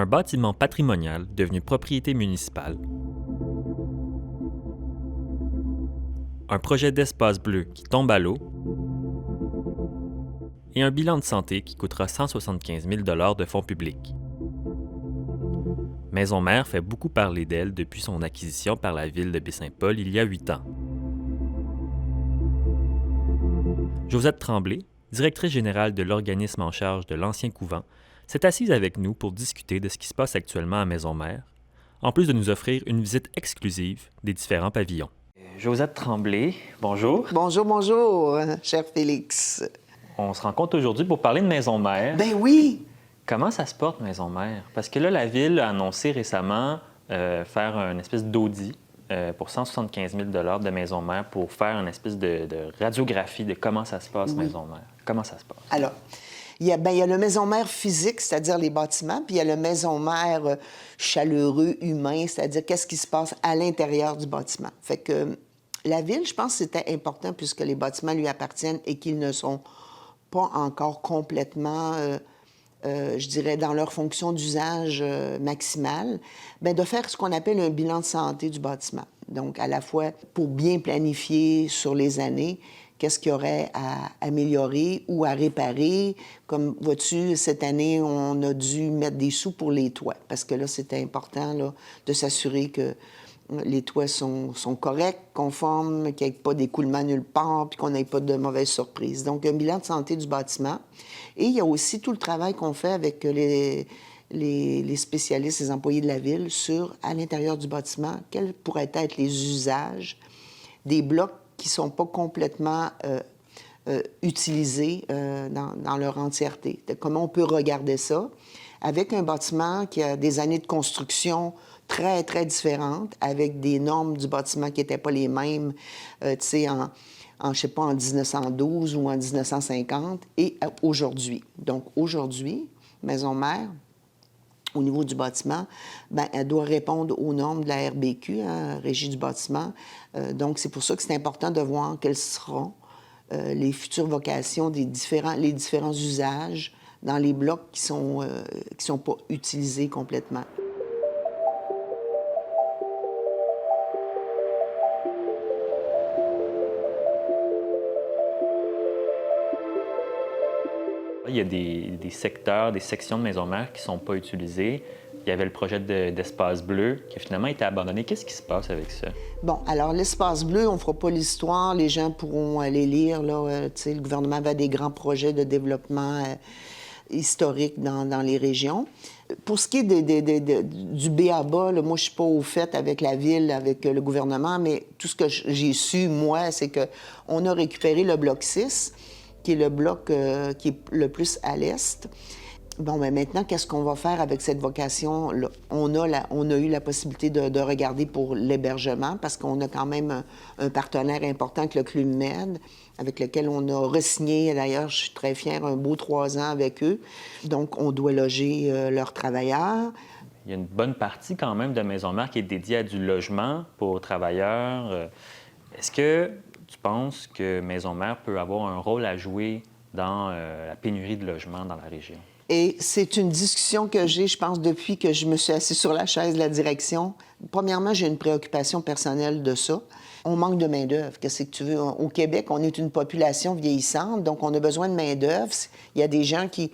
Un bâtiment patrimonial devenu propriété municipale. Un projet d'espace bleu qui tombe à l'eau. Et un bilan de santé qui coûtera 175 000 $ de fonds publics. Maisons-Mères fait beaucoup parler d'elle depuis son acquisition par la ville de Baie-Saint-Paul il y a 8 ans. Josette Tremblay, directrice générale de l'organisme en charge de l'ancien couvent, s'est assise avec nous pour discuter de ce qui se passe actuellement à Maisons-Mères, en plus de nous offrir une visite exclusive des différents pavillons. Josette Tremblay, bonjour. Bonjour, cher Félix. On se rencontre aujourd'hui pour parler de Maisons-Mères. Ben oui! Comment ça se porte, Maisons-Mères? Parce que là, la Ville a annoncé récemment faire une espèce d'audit pour 175 000 $ de Maisons-Mères pour faire une espèce de radiographie de comment ça se passe, Oui. Maisons-Mères. Comment ça se passe? Alors, il y a le maison-mère physique, c'est-à-dire les bâtiments, puis il y a le maison-mère chaleureux, humain, c'est-à-dire qu'est-ce qui se passe à l'intérieur du bâtiment. Fait que la Ville, je pense que c'était important puisque les bâtiments lui appartiennent et qu'ils ne sont pas encore complètement... je dirais, dans leur fonction d'usage maximale, bien, de faire ce qu'on appelle un bilan de santé du bâtiment. Donc, à la fois pour bien planifier sur les années, qu'est-ce qu'il y aurait à améliorer ou à réparer. Comme, vois-tu, cette année, on a dû mettre des sous pour les toits, parce que là, c'était important là, de s'assurer que les toits sont corrects, conformes, qu'il n'y ait pas d'écoulement nulle part, puis qu'on n'ait pas de mauvaises surprises. Donc, un bilan de santé du bâtiment. Et il y a aussi tout le travail qu'on fait avec les spécialistes, les employés de la Ville, sur, à l'intérieur du bâtiment, quels pourraient être les usages des blocs qui ne sont pas complètement utilisés dans leur entièreté. Comment on peut regarder ça avec un bâtiment qui a des années de construction très, très différentes, avec des normes du bâtiment qui n'étaient pas les mêmes, tu sais, je sais pas, en 1912 ou en 1950, et aujourd'hui. Donc, aujourd'hui, Maisons-Mères, au niveau du bâtiment, bien, elle doit répondre aux normes de la RBQ, Régie du bâtiment. Donc, c'est pour ça que c'est important de voir quelles seront les futures vocations les différents usages dans les blocs qui sont pas utilisés complètement. Il y a des secteurs, des sections de Maisons-Mères qui ne sont pas utilisées. Il y avait le projet d'espace bleu qui a finalement été abandonné. Qu'est-ce qui se passe avec ça? Bon, alors l'espace bleu, on ne fera pas l'histoire. Les gens pourront aller lire. Là, tu sais, le gouvernement avait des grands projets de développement historique dans les régions. Pour ce qui est du B.A.B.A., là, moi, je ne suis pas au fait avec la Ville, avec le gouvernement, mais tout ce que j'ai su, moi, c'est qu'on a récupéré le bloc 6, qui est le bloc qui est le plus à l'est. Bon, bien maintenant, qu'est-ce qu'on va faire avec cette vocation-là? On a eu la possibilité de regarder pour l'hébergement, parce qu'on a quand même un partenaire important avec le Club Med, avec lequel on a re-signé, d'ailleurs, je suis très fière, un beau 3 ans avec eux. Donc, on doit loger leurs travailleurs. Il y a une bonne partie quand même de Maisons-Mères qui est dédiée à du logement pour travailleurs. Est-ce que tu penses que Maisons-Mères peut avoir un rôle à jouer dans la pénurie de logements dans la région? Et c'est une discussion que j'ai, je pense, depuis que je me suis assise sur la chaise de la direction. Premièrement, j'ai une préoccupation personnelle de ça. On manque de main-d'œuvre. Qu'est-ce que tu veux? Au Québec, on est une population vieillissante, donc on a besoin de main-d'œuvre. Il y a des gens qui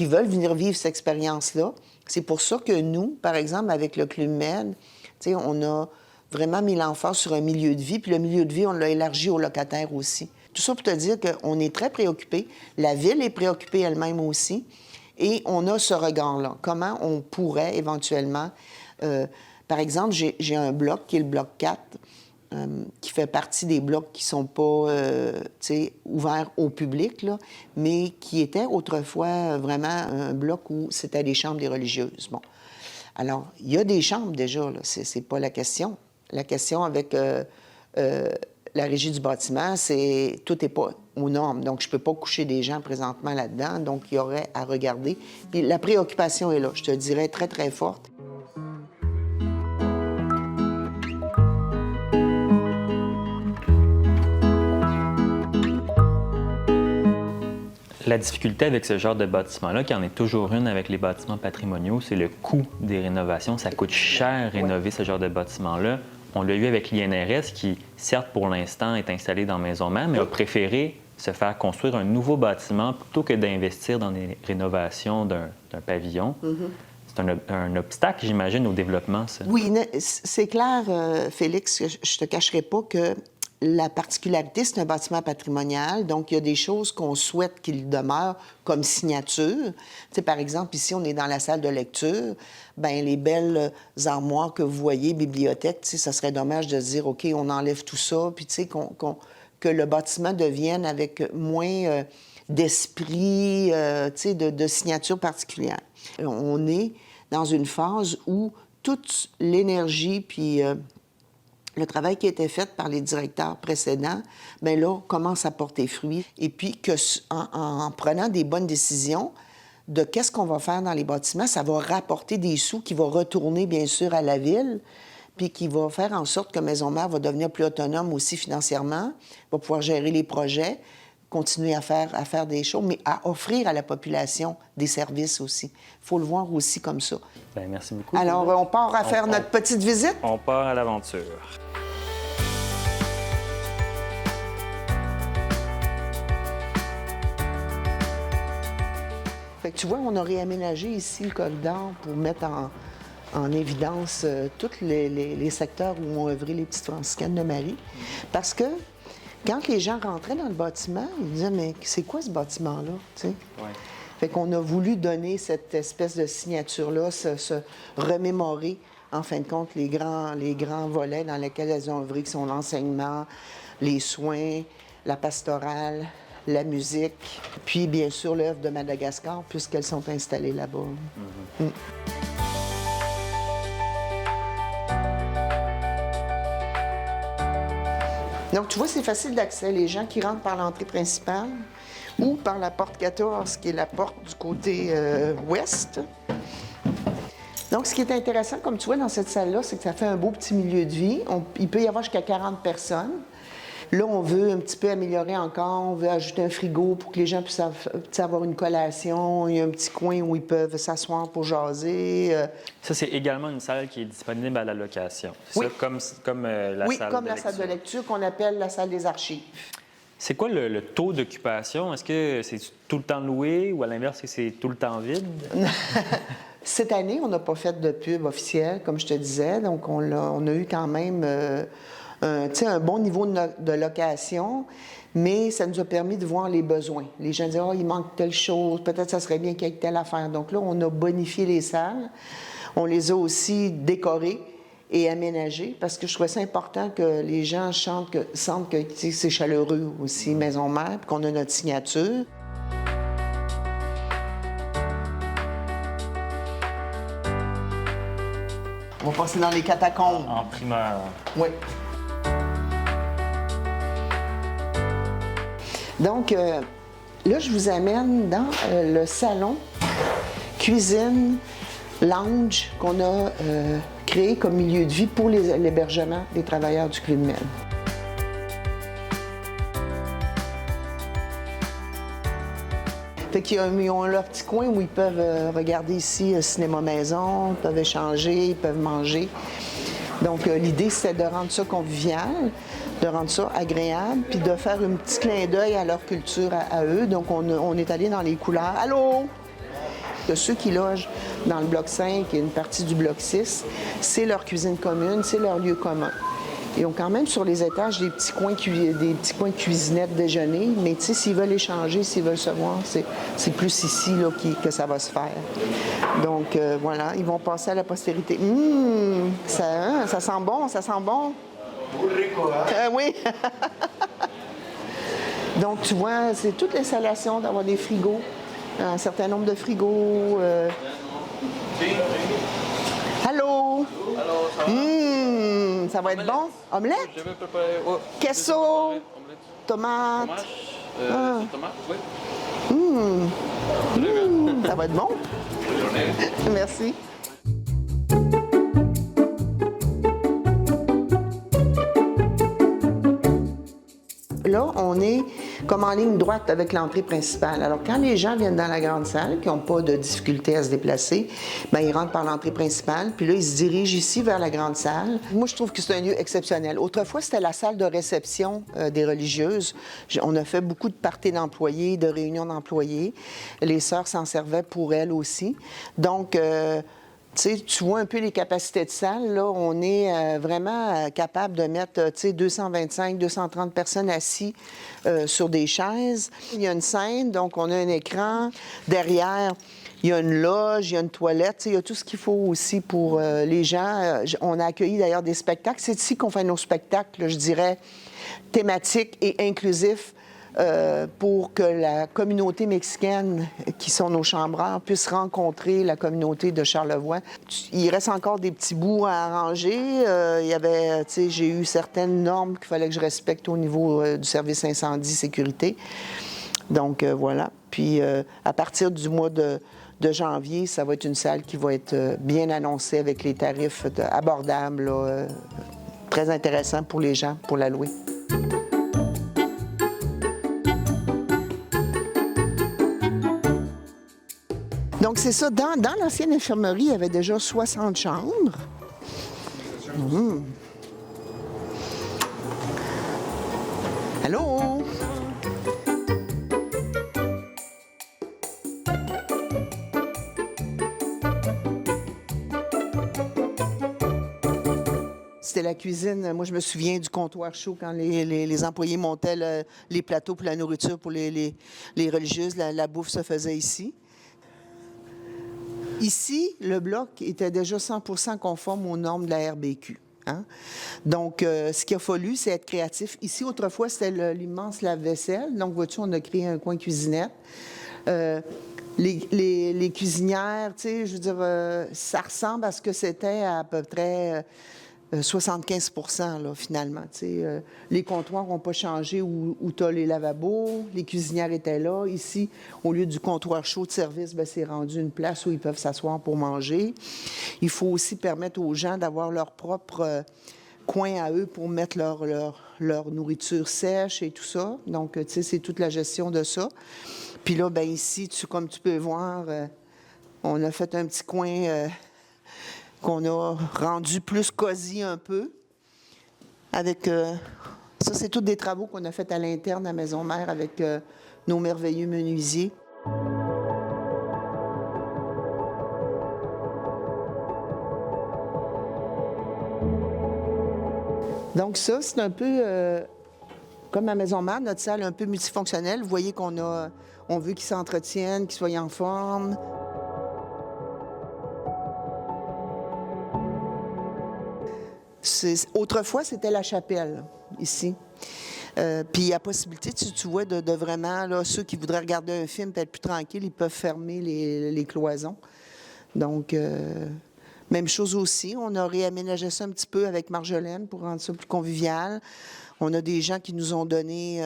veulent venir vivre cette expérience-là. C'est pour ça que nous, par exemple, avec le Club Med, tu sais, on a vraiment mis l'emphase sur un milieu de vie, puis le milieu de vie, on l'a élargi aux locataires aussi. Tout ça pour te dire qu'on est très préoccupés. La Ville est préoccupée elle-même aussi. Et on a ce regard-là. Comment on pourrait éventuellement... par exemple, j'ai un bloc qui est le bloc 4, qui fait partie des blocs qui ne sont pas ouverts au public, là, mais qui était autrefois vraiment un bloc où c'était des chambres des religieuses. Bon. Alors, il y a des chambres déjà, là. C'est pas la question. La question avec la Régie du bâtiment, c'est tout n'est pas aux normes. Donc, je ne peux pas coucher des gens présentement là-dedans. Donc, il y aurait à regarder. Puis la préoccupation est là, je te dirais, très, très forte. La difficulté avec ce genre de bâtiment-là, qui en est toujours une avec les bâtiments patrimoniaux, c'est le coût des rénovations. Ça coûte cher rénover ce genre de bâtiment-là. On l'a eu avec l'INRS qui, certes, pour l'instant, est installé dans Maison-Mère, mais a préféré se faire construire un nouveau bâtiment plutôt que d'investir dans des rénovations d'un pavillon. C'est un obstacle, j'imagine, au développement, ça. Oui, c'est clair, Félix, je ne te cacherai pas que la particularité, c'est un bâtiment patrimonial, donc il y a des choses qu'on souhaite qu'il demeure comme signature. Tu sais, par exemple, ici, on est dans la salle de lecture. Bien, les belles armoires que vous voyez, bibliothèque, tu sais, ça serait dommage de se dire, OK, on enlève tout ça, puis tu sais, que le bâtiment devienne avec moins d'esprit, tu sais, de signature particulière. On est dans une phase où toute l'énergie, puis le travail qui a été fait par les directeurs précédents, bien là, commence à porter fruit. Et puis, en prenant des bonnes décisions de qu'est-ce qu'on va faire dans les bâtiments, ça va rapporter des sous qui vont retourner, bien sûr, à la ville, puis qui va faire en sorte que Maison-Mère va devenir plus autonome aussi financièrement, va pouvoir gérer les projets, continuer à faire des choses, mais à offrir à la population des services aussi. Il faut le voir aussi comme ça. Bien, merci beaucoup. Alors, on part à faire notre petite visite? On part à l'aventure. Fait que tu vois, on a réaménagé ici le corridor pour mettre en évidence tous les secteurs où ont œuvré les petites franciscaines de Marie. Parce que quand les gens rentraient dans le bâtiment, ils disaient « Mais c'est quoi ce bâtiment-là? » tu sais? Ouais. Fait qu'on a voulu donner cette espèce de signature-là, se remémorer, en fin de compte, les grands volets dans lesquels elles ont œuvré, qui sont l'enseignement, les soins, la pastorale, la musique, puis bien sûr l'œuvre de Madagascar, puisqu'elles sont installées là-bas. Mm-hmm. Donc, tu vois, c'est facile d'accès. Les gens qui rentrent par l'entrée principale ou par la porte 14, qui est la porte du côté ouest. Donc, ce qui est intéressant, comme tu vois, dans cette salle-là, c'est que ça fait un beau petit milieu de vie. Il peut y avoir jusqu'à 40 personnes. Là, on veut un petit peu améliorer encore. On veut ajouter un frigo pour que les gens puissent avoir une collation. Il y a un petit coin où ils peuvent s'asseoir pour jaser. Ça, c'est également une salle qui est disponible à la location. C'est oui. Ça, comme la oui, salle comme de la lecture. salle de lecture qu'on appelle la salle des archives. C'est quoi le taux d'occupation? Est-ce que c'est tout le temps loué ou à l'inverse, que c'est tout le temps vide? Cette année, on n'a pas fait de pub officielle, comme je te disais. Donc, on a eu quand même un bon niveau de location, mais ça nous a permis de voir les besoins. Les gens disaient « Ah, il manque telle chose, peut-être ça serait bien qu'il y ait telle affaire. » Donc là, on a bonifié les salles. On les a aussi décorées et aménagées parce que je trouvais ça important que les gens sentent que c'est chaleureux aussi, Maison-Mère, puis qu'on a notre signature. On va passer dans les catacombes. En primeur. Oui. Donc, là, je vous amène dans le salon, cuisine, lounge qu'on a créé comme milieu de vie pour l'hébergement des travailleurs du Club Med. Fait qu'ils ont leur petit coin où ils peuvent regarder ici cinéma maison, ils peuvent échanger, ils peuvent manger. Donc, l'idée, c'est de rendre ça convivial, de rendre ça agréable, puis de faire un petit clin d'œil à leur culture, à eux. Donc, on est allé dans les couleurs. Allô? De ceux qui logent dans le bloc 5 et une partie du bloc 6, c'est leur cuisine commune, c'est leur lieu commun. Ils ont quand même sur les étages des petits coins de cuisinette déjeuner, mais tu sais, s'ils veulent échanger, s'ils veulent se voir, c'est plus ici là, que ça va se faire. Donc, voilà, ils vont passer à la postérité. Ça sent bon, ça sent bon. Oui. Donc, tu vois, c'est toute l'installation d'avoir des frigos, un certain nombre de frigos. Allô? Alors, ça va? Ça va être bon? Omelette? Je vais préparer. Oh, Queso? omelette. Tomate? Fromage, tomate, oui. Ça va être bon? Bonne journée. Merci. là, on est comme en ligne droite avec l'entrée principale. Alors, quand les gens viennent dans la grande salle, qui n'ont pas de difficulté à se déplacer, bien, ils rentrent par l'entrée principale, puis là, ils se dirigent ici vers la grande salle. Moi, je trouve que c'est un lieu exceptionnel. Autrefois, c'était la salle de réception des religieuses. On a fait beaucoup de parties d'employés, de réunions d'employés. Les sœurs s'en servaient pour elles aussi. Donc, tu vois un peu les capacités de salle. Là, on est vraiment capable de mettre 225, 230 personnes assis sur des chaises. Il y a une scène, donc on a un écran. Derrière, il y a une loge, il y a une toilette. Il y a tout ce qu'il faut aussi pour les gens. On a accueilli d'ailleurs des spectacles. C'est ici qu'on fait nos spectacles, je dirais, thématiques et inclusifs. Pour que la communauté mexicaine, qui sont nos chambreurs, puisse rencontrer la communauté de Charlevoix. Il reste encore des petits bouts à arranger. Il y avait, j'ai eu certaines normes qu'il fallait que je respecte au niveau du service incendie sécurité. Donc, voilà. Puis, à partir du mois de janvier, ça va être une salle qui va être bien annoncée avec les tarifs abordables, là, très intéressants pour les gens, pour la louer. Donc, c'est ça. Dans l'ancienne infirmerie, il y avait déjà 60 chambres. Allô? C'était la cuisine. Moi, je me souviens du comptoir chaud quand les employés montaient les plateaux pour la nourriture pour les religieuses. La bouffe se faisait ici. Ici, le bloc était déjà 100% conforme aux normes de la RBQ. Hein? Donc, ce qu'il a fallu, c'est être créatif. Ici, autrefois, c'était l'immense lave-vaisselle. Donc, vois-tu, on a créé un coin cuisinette. Les cuisinières, tu sais, je veux dire, ça ressemble à ce que c'était à peu près 75%, là, finalement. Les comptoirs n'ont pas changé où tu as les lavabos, les cuisinières étaient là. Ici, au lieu du comptoir chaud de service, bien, c'est rendu une place où ils peuvent s'asseoir pour manger. Il faut aussi permettre aux gens d'avoir leur propre coin à eux pour mettre leur nourriture sèche et tout ça. Donc, tu sais, c'est toute la gestion de ça. Puis là, bien, ici, comme tu peux voir, on a fait un petit coin... qu'on a rendu plus cosy un peu. Avec ça, c'est tous des travaux qu'on a fait à l'interne à Maison-Mère avec nos merveilleux menuisiers. Donc ça, c'est un peu comme à Maison-Mère, notre salle est un peu multifonctionnelle. Vous voyez qu'on veut qu'ils s'entretiennent, qu'ils soient en forme. Autrefois, c'était la chapelle, ici. Puis il y a possibilité, tu vois, de vraiment, là, ceux qui voudraient regarder un film et être plus tranquilles, ils peuvent fermer les cloisons. Donc, même chose aussi, on a réaménagé ça un petit peu avec Marjolaine pour rendre ça plus convivial. On a des gens qui nous ont donné,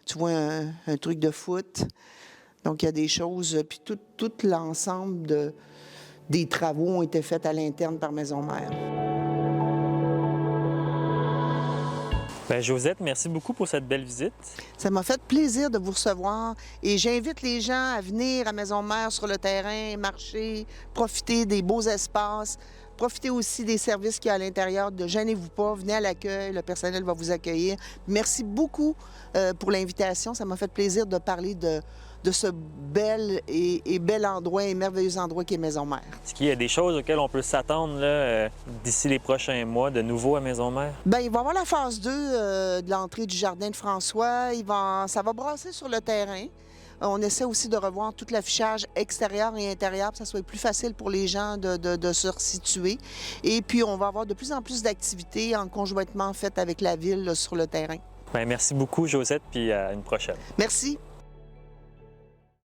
tu vois, un truc de foot. Donc, il y a des choses, puis tout l'ensemble des travaux ont été faits à l'interne par Maison-Mère. Bien, Josette, merci beaucoup pour cette belle visite. Ça m'a fait plaisir de vous recevoir et j'invite les gens à venir à Maison-Mère sur le terrain, marcher, profiter des beaux espaces, profiter aussi des services qu'il y a à l'intérieur. Ne gênez-vous pas, venez à l'accueil, le personnel va vous accueillir. Merci beaucoup pour l'invitation. Ça m'a fait plaisir de parler de ce bel et bel endroit et merveilleux endroit qu'est Maison-Mère. Est-ce qu'il y a des choses auxquelles on peut s'attendre là, d'ici les prochains mois de nouveau à Maison-Mère? Bien, il va y avoir la phase 2 de l'entrée du jardin de François. Ça va brasser sur le terrain. On essaie aussi de revoir tout l'affichage extérieur et intérieur pour que ça soit plus facile pour les gens de se resituer. Et puis, on va avoir de plus en plus d'activités en conjointement faites avec la ville là, sur le terrain. Bien, merci beaucoup, Josette, puis à une prochaine. Merci.